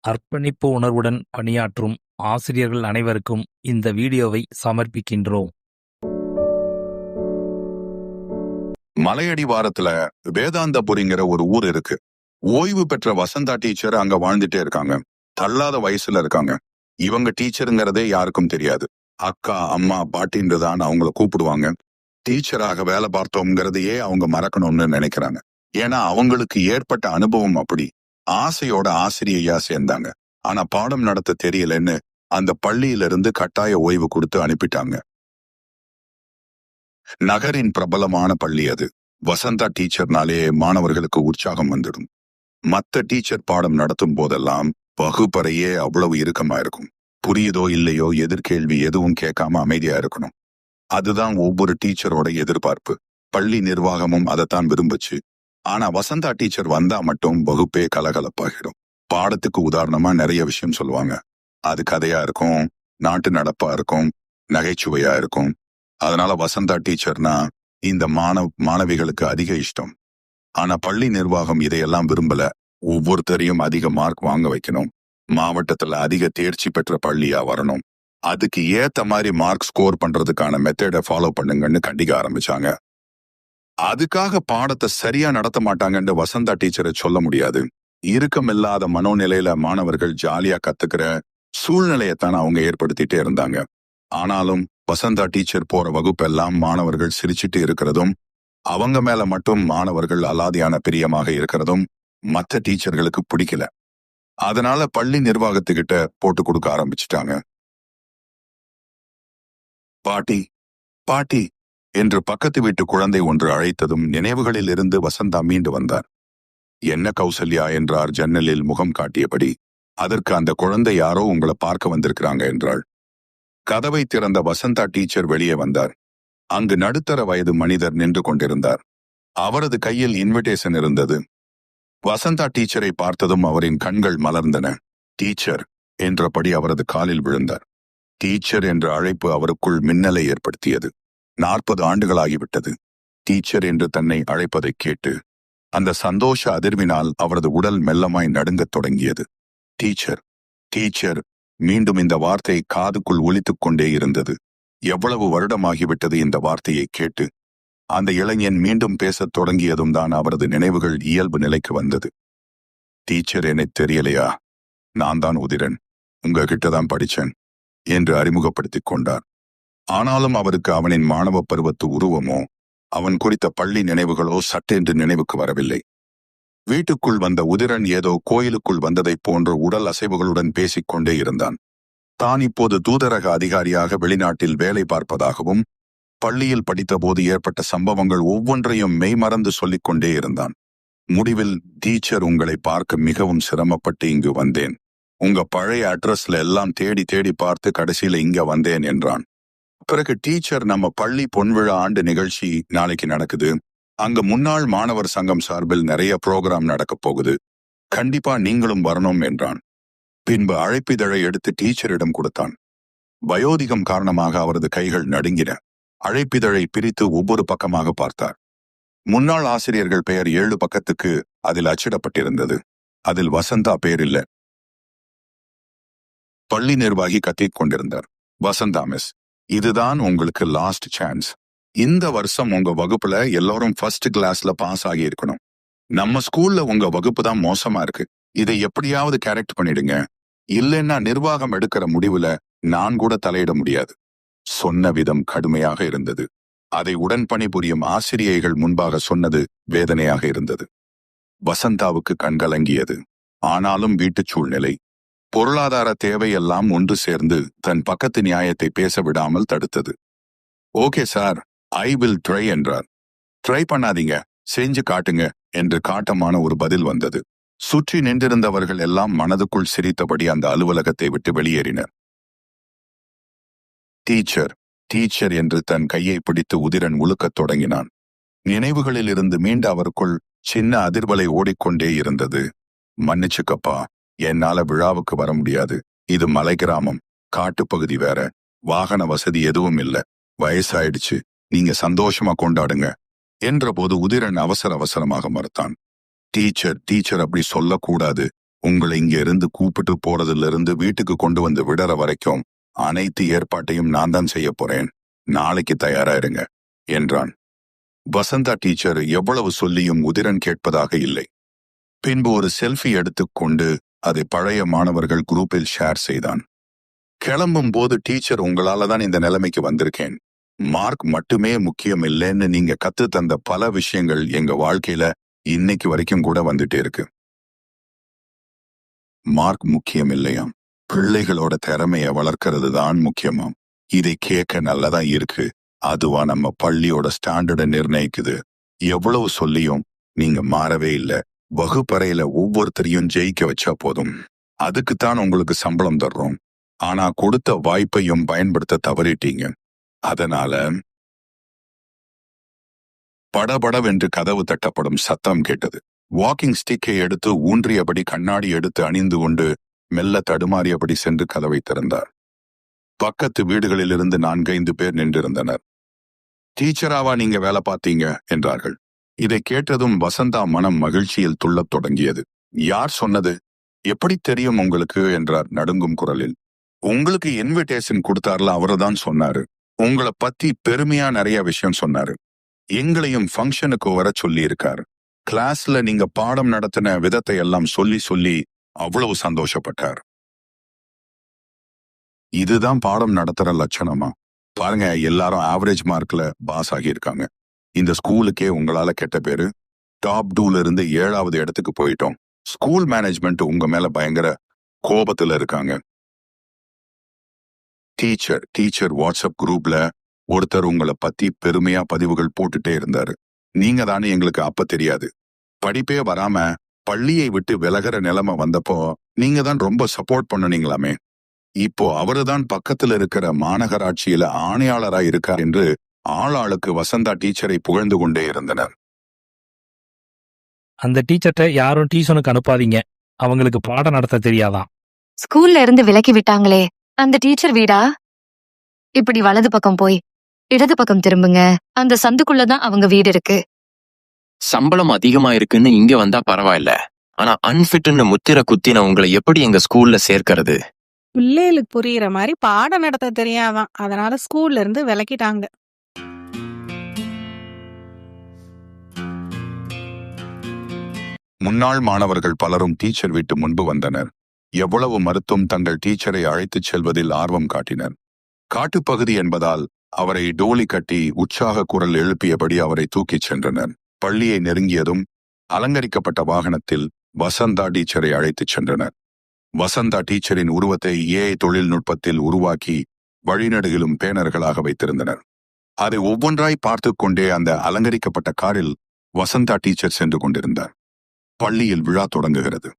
அர்ப்பணிப்பு உணர்வுடன் பணியாற்றும் ஆசிரியர்கள் அனைவருக்கும் இந்த வீடியோவை சமர்ப்பிக்கின்றோம். மலையடிவாரத்துல வேதாந்தபுரிங்கிற ஒரு ஊர் இருக்கு. ஓய்வு பெற்ற வசந்தா டீச்சர் அங்க வாழ்ந்துட்டே இருக்காங்க. தள்ளாத வயசுல இருக்காங்க. இவங்க டீச்சருங்கிறதே யாருக்கும் தெரியாது. அக்கா, அம்மா, பாட்டின்றதான் அவங்கள கூப்பிடுவாங்க. டீச்சராக வேலை பார்த்தோம்ங்கிறதையே அவங்க மறக்கணும்னு நினைக்கிறாங்க. ஏன்னா அவங்களுக்கு ஏற்பட்ட அனுபவம் அப்படி. ஆசையோட ஆசிரியையா சேர்ந்தாங்க. ஆனா பாடம் நடத்த தெரியலன்னு அந்த பள்ளியிலிருந்து கட்டாய ஓய்வு கொடுத்து அனுப்பிட்டாங்க. நகரின் பிரபலமான பள்ளி அது. வசந்தா டீச்சர்னாலே மாணவர்களுக்கு உற்சாகம் வந்துடும். மத்த டீச்சர் பாடம் நடத்தும் போதெல்லாம் வகுப்பறையே அவ்வளவு இறுக்கமா இருக்கும். புரியுதோ இல்லையோ எதிர்கேள்வி எதுவும் கேட்காம அமைதியா இருக்கணும். அதுதான் ஒவ்வொரு டீச்சரோட எதிர்பார்ப்பு. பள்ளி நிர்வாகமும் அதைத்தான் விரும்புச்சு. ஆனா வசந்தா டீச்சர் வந்தா மட்டும் வகுப்பே கலகலப்பாகிடும். பாடத்துக்கு உதாரணமா நிறைய விஷயம் சொல்லுவாங்க. அது கதையா இருக்கும், நாட்டு நடப்பா இருக்கும், நகைச்சுவையா இருக்கும். அதனால வசந்தா டீச்சர்னா இந்த மாணவிகளுக்கு அதிக இஷ்டம். ஆனா பள்ளி நிர்வாகம் இதையெல்லாம் விரும்பல. ஒவ்வொருத்தரையும் அதிக மார்க் வாங்க வைக்கணும், மாவட்டத்துல அதிக தேர்ச்சி பெற்ற பள்ளியா வரணும், அதுக்கு ஏத்த மாதிரி மார்க் ஸ்கோர் பண்றதுக்கான மெத்தடை ஃபாலோ பண்ணுங்கன்னு கண்டிக்க ஆரம்பிச்சாங்க. அதுக்காக பாடத்தை சரியா நடத்த மாட்டாங்கன்னு வசந்தா டீச்சரை சொல்ல முடியாது. இறுக்கமில்லாத மனோநிலையில மாணவர்கள் ஜாலியா கத்துக்கிற சூழ்நிலையத்தான் அவங்க ஏற்படுத்திட்டே இருந்தாங்க. ஆனாலும் வசந்தா டீச்சர் போற வகுப்பெல்லாம் மாணவர்கள் சிரிச்சிட்டு இருக்கிறதும், அவங்க மேல மட்டும் மாணவர்கள் அலாதியான பிரியமாக இருக்கிறதும் மற்ற டீச்சர்களுக்கு பிடிக்கல. அதனால பள்ளி நிர்வாகத்துக்கிட்ட போட்டு கொடுக்க ஆரம்பிச்சிட்டாங்க. பாட்டி, பாட்டி என்று பக்கத்து வீட்டு குழந்தை ஒன்று அழைத்ததும் நினைவுகளில் இருந்து வசந்தா மீண்டு வந்தார். என்ன கௌசல்யா என்றார் ஜன்னலில் முகம் காட்டியபடி. அதற்கு அந்த குழந்தை யாரோ உங்களை பார்க்க வந்திருக்கிறாங்க என்றாள். கதவை திறந்த வசந்தா டீச்சர் வெளியே வந்தார். அங்கு நடுத்தர வயது மனிதர் நின்று கொண்டிருந்தார். அவரது கையில் இன்விடேஷன் இருந்தது. வசந்தா டீச்சரை பார்த்ததும் அவரின் கண்கள் மலர்ந்தன. டீச்சர் என்றபடி அவரது காலில் விழுந்தார். டீச்சர் என்ற அழைப்பு அவருக்குள் மின்னலை ஏற்படுத்தியது. 40 ஆண்டுகளாகிவிட்டது டீச்சர் என்று தன்னை அழைப்பதை கேட்டு. அந்த சந்தோஷ அதிர்வினால் அவரது உடல் மெல்லமாய் நடுங்கத் தொடங்கியது. டீச்சர், டீச்சர், மீண்டும் இந்த வார்த்தை காதுக்குள் ஒலித்துக் கொண்டே இருந்தது. எவ்வளவு வருடமாகிவிட்டது இந்த வார்த்தையை கேட்டு. அந்த இளைஞன் மீண்டும் பேசத் தொடங்கியதும் தான் அவரது நினைவுகள் இயல்பு நிலைக்கு வந்தது. டீச்சர், என்னை தெரியலையா? நான் தான் உதிரன், உங்ககிட்ட தான் படிச்சேன் என்று அறிமுகப்படுத்திக் கொண்டார். ஆனாலும் அவருக்கு அவனின் மாணவ பருவத்து உருவமோ அவன் குறித்த பள்ளி நினைவுகளோ சட்டென்று நினைவுக்கு வரவில்லை. வீட்டுக்குள் வந்த உதிரன் ஏதோ கோயிலுக்குள் வந்ததைப் போன்ற உடல் அசைவுகளுடன் பேசிக்கொண்டே இருந்தான். தான் இப்போது தூதரக அதிகாரியாக வெளிநாட்டில் வேலை பார்ப்பதாகவும் பள்ளியில் படித்தபோது ஏற்பட்ட சம்பவங்கள் ஒவ்வொன்றையும் மெய்மறந்து சொல்லிக் கொண்டே இருந்தான். முடிவில், டீச்சர், உங்களை பார்க்க மிகவும் சிரமப்பட்டு இங்கு வந்தேன். உங்க பழைய அட்ரஸ்ல எல்லாம் தேடி தேடி பார்த்து கடைசியில இங்க வந்தேன் என்றான். பிறகு, டீச்சர், நம்ம பள்ளி பொன்விழா ஆண்டு நிகழ்ச்சி நாளைக்கு நடக்குது. அங்க முன்னாள் மாணவர் சங்கம் சார்பில் நிறைய ப்ரோக்ராம் நடக்க போகுது. கண்டிப்பா நீங்களும் வரணும் என்றான். பின்பு அழைப்பிதழை எடுத்து டீச்சரிடம் கொடுத்தான். வயோதிகம் காரணமாக அவரது கைகள் நடுங்கின. அழைப்பிதழை பிரித்து ஒவ்வொரு பக்கமாக பார்த்தார். முன்னாள் ஆசிரியர்கள் பெயர் 7 பக்கத்துக்கு அதில் அச்சிடப்பட்டிருந்தது. அதில் வசந்தா பெயர் இல்ல. பள்ளி நிர்வாகி கத்திக் கொண்டிருந்தார். வசந்தா மிஸ், இதுதான் உங்களுக்கு லாஸ்ட் சான்ஸ். இந்த வருஷம் உங்க வகுப்புல எல்லாரும் ஃபர்ஸ்ட் கிளாஸ்ல பாஸ் ஆகி இருக்கணும். நம்ம ஸ்கூல்ல உங்க வகுப்பு தான் மோசமா இருக்கு. இதை எப்படியாவது கரெக்ட் பண்ணிடுங்க. இல்லைன்னா நிர்வாகம் எடுக்கிற முடிவுல நான் கூட தலையிட முடியாது. சொன்ன விதம் கடுமையாக இருந்தது. அதை உடன் பணிபுரியும் ஆசிரியைகள் முன்பாக சொன்னது வேதனையாக இருந்தது. வசந்தாவுக்கு கண்கலங்கியது. ஆனாலும் வீட்டுச் சூழ்நிலை, பொருளாதார தேவையெல்லாம் ஒன்று சேர்ந்து தன் பக்கத்து நியாயத்தை பேச விடாமல் தடுத்தது. Okay sir, I will try என்றார். ட்ரை பண்ணாதீங்க, செஞ்சு காட்டுங்க என்று காட்டமான ஒரு பதில் வந்தது. சுற்றி நின்றிருந்தவர்கள் எல்லாம் மனதுக்குள் சிரித்தபடி அந்த அலுவலகத்தை விட்டு வெளியேறினர். டீச்சர், டீச்சர் என்று தன் கையை பிடித்து உதிரன் உழுக்கத் தொடங்கினான். நினைவுகளில் இருந்து மீண்டு அவருக்குள் சின்ன அதிர்வலை ஓடிக்கொண்டே இருந்தது. மன்னிச்சுக்கப்பா, என்னால விழாவுக்கு வர முடியாது. இது மலை கிராமம், காட்டுப்பகுதி வேற, வாகன வசதி எதுவும் இல்ல. வயசாயிடுச்சு, நீங்க சந்தோஷமா கொண்டாடுங்க என்ற போது உதிரன் அவசர அவசரமாக மறுத்தான். டீச்சர், டீச்சர், அப்படி சொல்லக்கூடாது. உங்களை இங்க இருந்து கூப்பிட்டு போறதுல இருந்து வீட்டுக்கு கொண்டு வந்து விடுற வரைக்கும் அனைத்து ஏற்பாட்டையும் நான் தான் செய்ய போறேன். நாளைக்கு தயாரா இருங்க என்றான். வசந்தா டீச்சர் எவ்வளவு சொல்லியும் உதிரன் கேட்பதாக இல்லை. பின்பு ஒரு செல்ஃபி எடுத்துக்கொண்டு அதை பழைய மாணவர்கள் குரூப்பில் ஷேர் செய்தான். கிளம்பும் போது டீச்சர், உங்களால தான் இந்த நிலைமைக்கு வந்திருக்கேன். மார்க் மட்டுமே முக்கியம் இல்லைன்னு நீங்க கத்து தந்த பல விஷயங்கள் எங்க வாழ்க்கையில இன்னைக்கு வரைக்கும் கூட வந்துட்டே இருக்கு. மார்க் முக்கியம் இல்லையாம், பிள்ளைகளோட திறமைய வளர்க்கறது தான் முக்கியமாம். இதை கேட்க நல்லதா இருக்கு. அதுவா நம்ம பள்ளியோட ஸ்டாண்டர்டை நிர்ணயிக்குது. எவ்வளவு சொல்லியும் நீங்க மாறவே இல்லை. வகுப்பறையில ஒவ்வொருத்தரையும் ஜெயிக்க வச்சா போதும். அதுக்குத்தான் உங்களுக்கு சம்பளம் தர்றோம். ஆனா கொடுத்த வாய்ப்பையும் பயன்படுத்த தவறிட்டீங்க. அதனால படபடவென்று கதவு தட்டப்படும் சத்தம் கேட்டது. வாக்கிங் ஸ்டிக்கை எடுத்து ஊன்றியபடி கண்ணாடி எடுத்து அணிந்து கொண்டு மெல்ல தடுமாறியபடி சென்று கதவை திறந்தார். பக்கத்து வீடுகளிலிருந்து 4-5 பேர் நின்றிருந்தனர். டீச்சராவா நீங்க வேலை பார்த்தீங்க என்றார்கள். இதை கேட்டதும் வசந்தா மனம் மகிழ்ச்சியில் துள்ளத் தொடங்கியது. யார் சொன்னது? எப்படி தெரியும் உங்களுக்கு என்றார் நடுங்கும் குரலில். உங்களுக்கு இன்விடேஷன் கொடுத்தார்ல, அவர்தான் சொன்னாரு. உங்களை பத்தி பெருமையா நிறைய விஷயம் சொன்னாரு. எங்களையும் ஃபங்க்ஷனுக்கு வர சொல்லி இருக்காரு. கிளாஸ்ல நீங்க பாடம் நடத்தின விதத்தை எல்லாம் சொல்லி சொல்லி அவ்வளவு சந்தோஷப்பட்டார். இதுதான் பாடம் நடத்துற லட்சணமா? பாருங்க, எல்லாரும் ஆவரேஜ் மார்க்ல பாஸ் ஆகியிருக்காங்க. இந்த ஸ்கூலுக்கே உங்களால கெட்ட பேரு. டாப் 2ல இருந்து 7வது இடத்துக்கு போயிட்டோம். ஸ்கூல் மேனேஜ்மெண்ட் உங்க மேல பயங்கர கோபத்துல இருக்காங்க. டீச்சர் வாட்ஸ்அப் குரூப்ல ஒருத்தர் உங்களை பத்தி பெருமையா பதிவுகள் போட்டுட்டே இருந்தாரு. நீங்க தானே எங்களுக்கு அப்ப தெரியாது. படிப்பே வராம பள்ளியை விட்டு விலகிற நிலைமை வந்தப்போ நீங்க தான் ரொம்ப சப்போர்ட் பண்ணுனீங்களாமே. இப்போ அவருதான் பக்கத்துல இருக்கிற மாநகராட்சியில ஆணையாளரா இருக்கார் என்று ஆளாளுக்கு வசந்தா டீச்சரை புகழ்ந்து கொண்டே இருந்தனர். அந்த டீச்சர்ட்ட யாரும் டியூஷனுக்கு அனுப்பாதீங்க. அவங்களுக்கு பாடம் நடத்த தெரியாதான். ஸ்கூல்ல இருந்து விலக்கி விட்டாங்களே, அந்த டீச்சர் வீடா? இப்படி வலது பக்கம் போய் இடது பக்கம் திரும்புங்க. அந்த சந்துக்குள்ளதான் அவங்க வீடு இருக்கு. சம்பளம் அதிகமா இருக்குன்னு இங்க வந்தா பரவாயில்ல. ஆனா அன்ஃபிட்னு முத்திர குத்தின உங்களை எப்படி எங்க ஸ்கூல்ல சேர்க்கிறது? பிள்ளைகளுக்கு புரியுற மாதிரி பாடம் நடத்த தெரியாதான். அதனால ஸ்கூல்ல இருந்து விலக்கிட்டாங்க. முன்னாள் மாணவர்கள் பலரும் டீச்சர் வீட்டு முன்பு வந்தனர். எவ்வளவு மறுத்தும் தங்கள் டீச்சரை அழைத்துச் செல்வதில் ஆர்வம் காட்டினர். காட்டுப்பகுதி என்பதால் அவரை டோலி கட்டி உற்சாக குரல் எழுப்பியபடி அவரை தூக்கிச் சென்றனர். பள்ளியை நெருங்கியதும் அலங்கரிக்கப்பட்ட வாகனத்தில் வசந்தா டீச்சரை அழைத்துச் சென்றனர். வசந்தா டீச்சரின் உருவத்தை ஏஐ தொழில்நுட்பத்தில் உருவாக்கி வழிநடுகிலும் பேனர்களாக வைத்திருந்தனர். அதை ஒவ்வொன்றாய் பார்த்து கொண்டே அந்த அலங்கரிக்கப்பட்ட காரில் வசந்தா டீச்சர் சென்று கொண்டிருந்தார். பள்ளியில் விழா தொடங்குகிறது.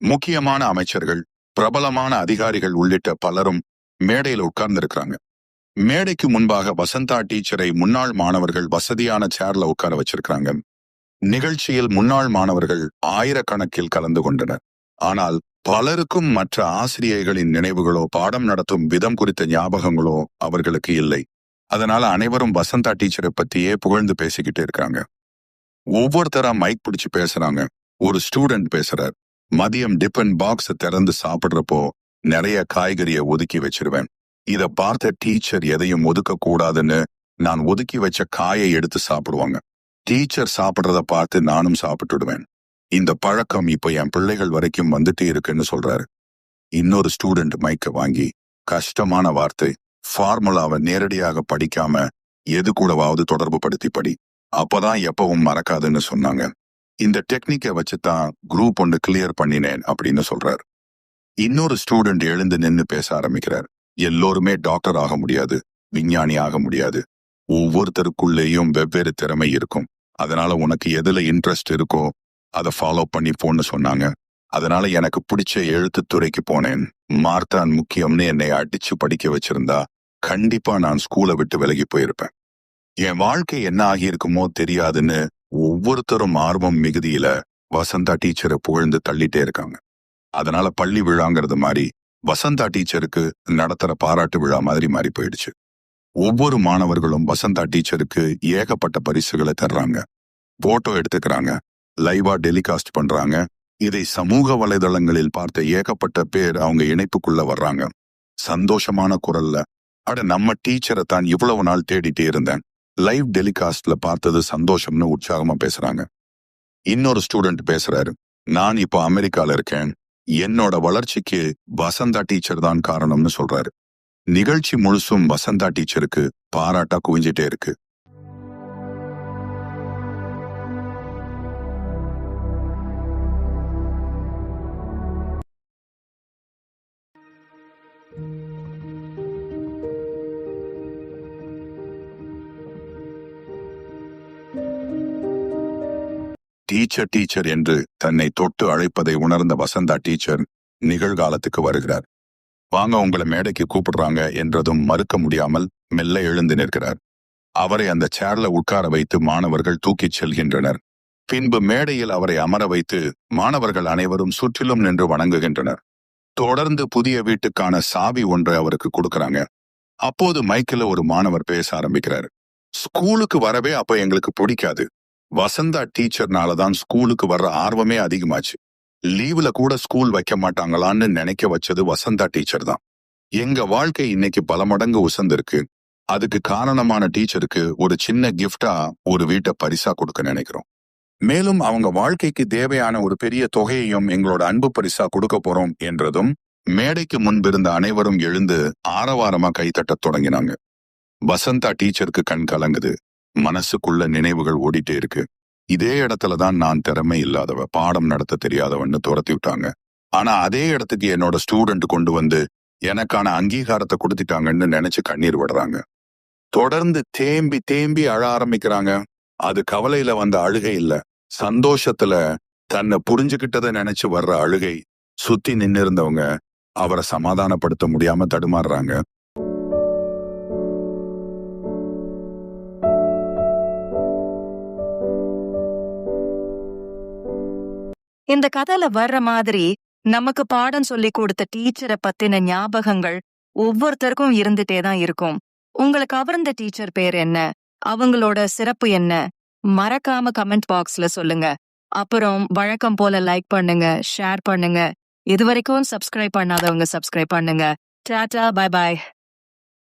முக்கியமான அமைச்சர்கள், பிரபலமான அதிகாரிகள் உள்ளிட்ட பலரும் மேடையில் உட்கார்ந்திருக்கிறாங்க. மேடைக்கு முன்பாக வசந்தா டீச்சரை முன்னாள் மாணவர்கள் வசதியான சேர்ல உட்கார வச்சிருக்காங்க. நிகழ்ச்சியில் முன்னாள் மாணவர்கள் ஆயிரக்கணக்கில் கலந்து கொண்டனர். ஆனால் பலருக்கும் மற்ற ஆசிரியர்களின் நினைவுகளோ பாடம் நடத்தும் விதம் குறித்த ஞாபகங்களோ அவர்களுக்கு இல்லை. அதனால அனைவரும் வசந்தா டீச்சரை பத்தியே புகழ்ந்து பேசிக்கிட்டு இருக்காங்க. ஒவ்வொருத்தரா மைக் பிடிச்சு பேசுறாங்க. ஒரு ஸ்டூடெண்ட் பேசுறார். மதியம் டிஃபன் பாக்ஸ் திறந்து சாப்பிடுறப்போ நிறைய காய்கறியை ஒதுக்கி வச்சிருவேன். இத பார்த்த டீச்சர் எதையும் ஒதுக்க கூடாதுன்னு நான் ஒதுக்கி வச்ச காயை எடுத்து சாப்பிடுவாங்க. டீச்சர் சாப்பிடுறத பார்த்து நானும் சாப்பிட்டுடுவேன். இந்த பழக்கம் இப்ப என் பிள்ளைகள் வரைக்கும் வந்துட்டே இருக்குன்னு சொல்றாரு. இன்னொரு ஸ்டூடெண்ட் மைக்க வாங்கி, கஷ்டமான வார்த்தை ஃபார்முலாவை நேரடியாக படிக்காம எது கூடவாவது தொடர்பு படுத்தி படி, அப்பதான் எப்பவும் மறக்காதுன்னு சொன்னாங்க. இந்த டெக்னிக்கை வச்சுதான் குரூப் ஒன்று கிளியர் பண்ணினேன் அப்படின்னு சொல்றாரு. இன்னொரு ஸ்டூடெண்ட் எழுந்து நின்னு பேச ஆரம்பிக்கிறார். எல்லோருமே டாக்டர் ஆக முடியாது, விஞ்ஞானி ஆக முடியாது. ஒவ்வொருத்தருக்குள்ளேயும் வெவ்வேறு திறமை இருக்கும். அதனால உனக்கு எதுல இன்ட்ரெஸ்ட் இருக்கோ அதை ஃபாலோ பண்ணி போன்னு சொன்னாங்க. அதனால எனக்கு பிடிச்ச எழுத்துத்துறைக்கு போனேன். மார்க்தான் முக்கியம்னு என்னை அடிச்சு படிக்க வச்சிருந்தா கண்டிப்பா நான் ஸ்கூலை விட்டு விலகி போயிருப்பேன். என் வாழ்க்கை என்ன ஆகியிருக்குமோ தெரியாதுன்னு ஒவ்வொருத்தரும் ஆர்வம் மிகுதியில வசந்தா டீச்சரை புகழ்ந்து தள்ளிட்டே இருக்காங்க. அதனால பள்ளி விழாங்கிறது மாதிரி வசந்தா டீச்சருக்கு நடத்துற பாராட்டு விழா மாதிரி மாறி போயிடுச்சு. ஒவ்வொரு மாணவர்களும் வசந்தா டீச்சருக்கு ஏகப்பட்ட பரிசுகளை தர்றாங்க. போட்டோ எடுத்துக்கிறாங்க, லைவா டெலிகாஸ்ட் பண்றாங்க. இதை சமூக வலைதளங்களில் பார்த்த ஏகப்பட்ட பேர் அவங்க இணைப்புக்குள்ள வர்றாங்க. சந்தோஷமான குரல்ல, அட நம்ம டீச்சரை தான் இவ்வளவு நாள் தேடிட்டே இருந்தேன், லைவ் டெலிகாஸ்ட்ல பார்த்தது சந்தோஷம்னு உற்சாகமா பேசுறாங்க. இன்னொரு ஸ்டூடெண்ட் பேசுறாரு, நான் இப்போ அமெரிக்கால இருக்கேன், என்னோட வளர்ச்சிக்கு வசந்தா டீச்சர் தான் காரணம்னு சொல்றாரு. நிகழ்ச்சி முழுசும் வசந்தா டீச்சருக்கு பாராட்டா குவிஞ்சிட்டே இருக்கு. டீச்சர் டீச்சர் என்று தன்னை தொட்டு அழைப்பதை உணர்ந்த வசந்தா டீச்சர் நிகழ்காலத்துக்கு வருகிறார். வாங்க, உங்களை மேடைக்கு கூப்பிடுறாங்க என்றதும் மறுக்க முடியாமல் மெல்ல எழுந்து நிற்கிறார். அவரை அந்த சேர்ல உட்கார வைத்து மாணவர்கள் தூக்கிச் செல்கின்றனர். பின்பு மேடையில் அவரை அமர வைத்து மாணவர்கள் அனைவரும் சுற்றிலும் நின்று வணங்குகின்றனர். தொடர்ந்து புதிய வீட்டுக்கான சாவி ஒன்றை அவருக்கு கொடுக்கறாங்க. அப்போது மைக்கில் ஒரு மாணவர் பேச ஆரம்பிக்கிறார். ஸ்கூலுக்கு வரவே அப்ப எங்களுக்கு பிடிக்காது, வசந்தா டீச்சர்னாலதான் ஸ்கூலுக்கு வர்ற ஆர்வமே அதிகமாச்சு. லீவுல கூட ஸ்கூல் வைக்க மாட்டாங்களான்னு நினைக்க வச்சது வசந்தா டீச்சர் தான். எங்க வாழ்க்கை இன்னைக்கு பல மடங்கு உசந்திருக்கு. அதுக்கு காரணமான டீச்சருக்கு ஒரு சின்ன கிஃப்டா ஒரு வீட்டை பரிசா கொடுக்க நினைக்கிறோம். மேலும் அவங்க வாழ்க்கைக்கு தேவையான ஒரு பெரிய தொகையையும் எங்களோட அன்பு பரிசா கொடுக்க போறோம் என்றதும் மேடைக்கு முன்பிருந்த அனைவரும் எழுந்து ஆரவாரமா கைத்தட்டத் தொடங்கினாங்க. வசந்தா டீச்சருக்கு கண் கலங்குது. மனசுக்குள்ள நினைவுகள் ஓடிட்டே இருக்கு. இதே இடத்துலதான் நான் திறமை இல்லாதவ, பாடம் நடத்த தெரியாதவன்னு துரத்தி விட்டாங்க. ஆனா அதே இடத்துக்கு என்னோட ஸ்டூடெண்ட் கொண்டு வந்து எனக்கான அங்கீகாரத்தை கொடுத்துட்டாங்கன்னு நினைச்சு கண்ணீர் விடுறாங்க. தொடர்ந்து தேம்பி தேம்பி அழ ஆரம்பிக்கிறாங்க. அது கவலையில வந்த அழுகை இல்ல, சந்தோஷத்துல தன்னை புரிஞ்சுகிட்டதை நினைச்சு வர்ற அழுகை. சுத்தி நின்னு இருந்தவங்க அவரை சமாதானப்படுத்த முடியாம தடுமாறுறாங்க. இந்த கதையில வர்ற மாதிரி நமக்கு பாடம் சொல்லி கொடுத்த டீச்சரை பத்தின ஞாபகங்கள் ஒவ்வொருத்தருக்கும் இருந்துட்டே தான் இருக்கும். உங்களுக்கு கவர்ந்த டீச்சர் பேர் என்ன, அவங்களோட சிறப்பு என்ன, மறக்காம கமெண்ட் பாக்ஸ்ல சொல்லுங்க. அப்புறம் வழக்கம் போல லைக் பண்ணுங்க, ஷேர் பண்ணுங்க. இதுவரைக்கும் சப்ஸ்கிரைப் பண்ணாதவங்க சப்ஸ்கிரைப் பண்ணுங்க. Tata, bye bye.